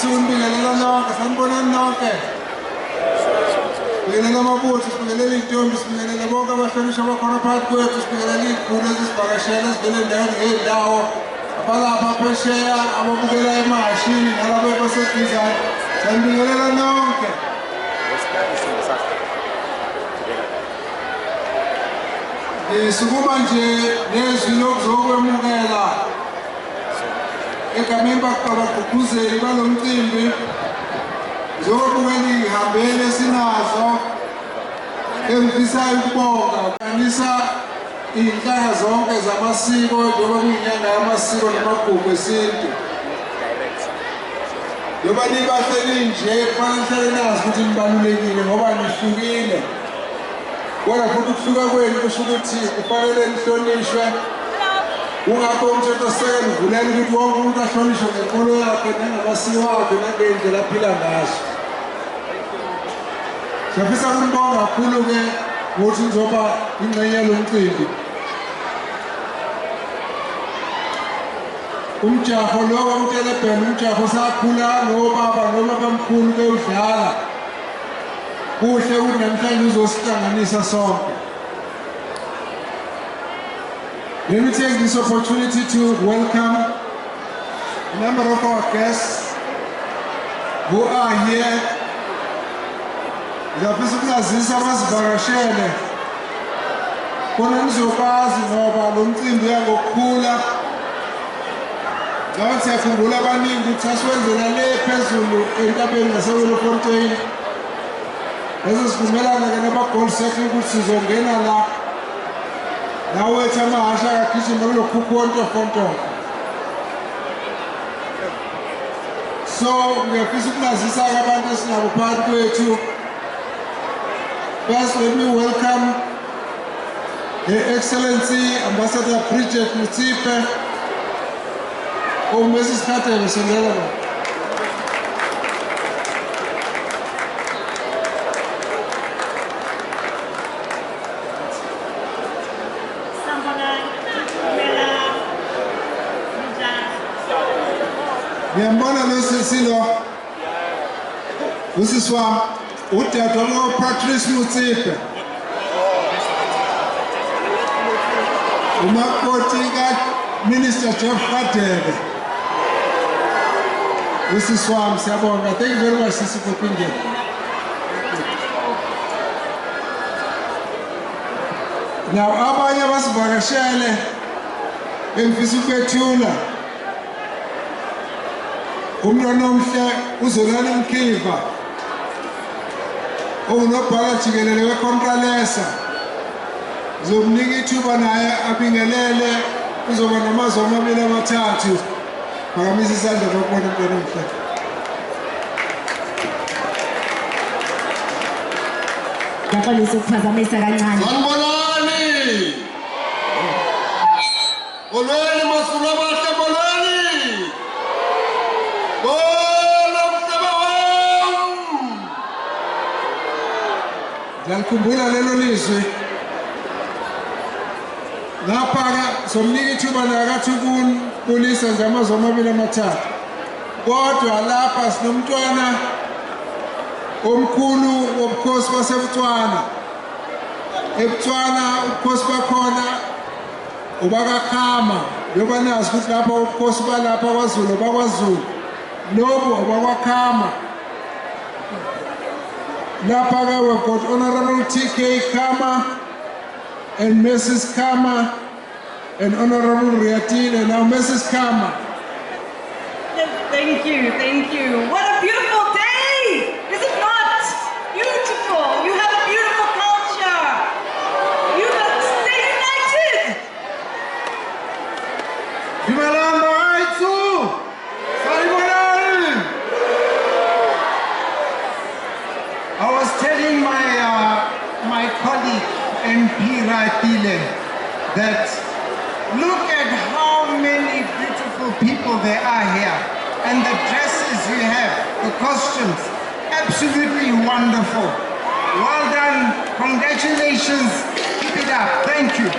Sibingelela nonke, sanibonani nonke. Sibingelela amabutho, sibingelela intombi, sibingelela bonke abahlonishwa abakhona phakathi kwethu, sibingelela iy'khulu ezisivakashela ezivela endaweni ngey'ndawo. Abalapha phesheya, ababukela emahashini, nalabo abaseduzane. Sanibingelela nonke. Sukuma nje nezwi lokuzokwemukela egameni bakabagqugquzeli balo mcimbi zokwemukela ihambele sinazo emfisayo ukubonga kanisa iy'nhlanga zonke zamasiko njengoba kuyinyanga yamasiko namagugu esintu. Njengoba nibahleli nje kufanele nihlale nazi ukuthi nibalulekile ngoba nihlukile. Kodwa futhi ukuhluka kwenu kusho ukuthi kufanele nihlonishwe. Kungakho umthethosisekelo uvulela ukuthi wonke umuntu ahlonishwe ngenkolo yakhe nangamasiko akhe nangendlela aphila ngazo. Siyafisa ukunibonga kakhulu-ke ngokuthi nizoba ingxenye yalo mcimbi. Umjaho lo womtelebhelo, umjaho sakhula ngobaba nobabamkhulu bewudlala. Kuhle ukuthi namhlanje uzosihlanganisa sonke. Let me take this opportunity to welcome a number of our guests who are here. Ngiyafisa ukulazisa abasivakashele khona nizokwazi ngoba lo mcimbi uyangokukhula. Ngabe siyakhumbula abaningi ukuthi asiwenzela le phezulu entabeni ngaseWilfontein. Bese sivumelana-ke naba-Gold Circle ukuthi sizongena la nawethu amahasha akagijima kulo khukhu wontofontofo. So ngiyafisa ukulazisa-ke abantu esinabo phakathi kwethu. First, let me welcome Her Excellency Ambassador Bridget Muthipe. Mrs. Khatebe, sondela. Ngiyambona lo sisilo. Usiswa udadewabo Patrice Muthipe. Umakoti ka-Minister Jeff Khatebe. Usiswami siyabonga. Thank you very much sisi for being here. Now abanye basivakashele engifisa ukwethula umntwana omhle uZolani Mkhize ongunobhala jikelele wekhontralesa. Ngizomnika ithuba naye abingelele, uzoba namazwi amabili amathathu. Phakamisa isandla lokubona umntwana omhle. Ngiyaqolisa ukuphazamisa kancane. Sanibonani. Bolweni masulu abahle bolweni. Bola mhlaba wam. Ngiyakhumbula lelo lizwi. Lapha somnika ithuba nakathi ukulisa nje amazwi amabili amathathu. Kodwa lapha sinomntwana omkhulu wobukhosi baseButswana. eButswana ubukhosi bakhona ubakaKhama. Njengoba nazi ukuthi lapha ubukhosi balapha kwaZulu bakwaZulu. Lobo abakwaKhama. Lapha-ke we've got Honorable TK Khama and Mrs. Khama and Honorable Riatine. Now Mrs. Khama. Thank you, thank you. What a beautiful day! Is it not? Beautiful. You have a beautiful culture. You must stay united. I was telling my colleague MP Ratile that look at how many beautiful people there are here, and the dresses you have, the costumes, absolutely wonderful. Well done, congratulations, keep it up, thank you.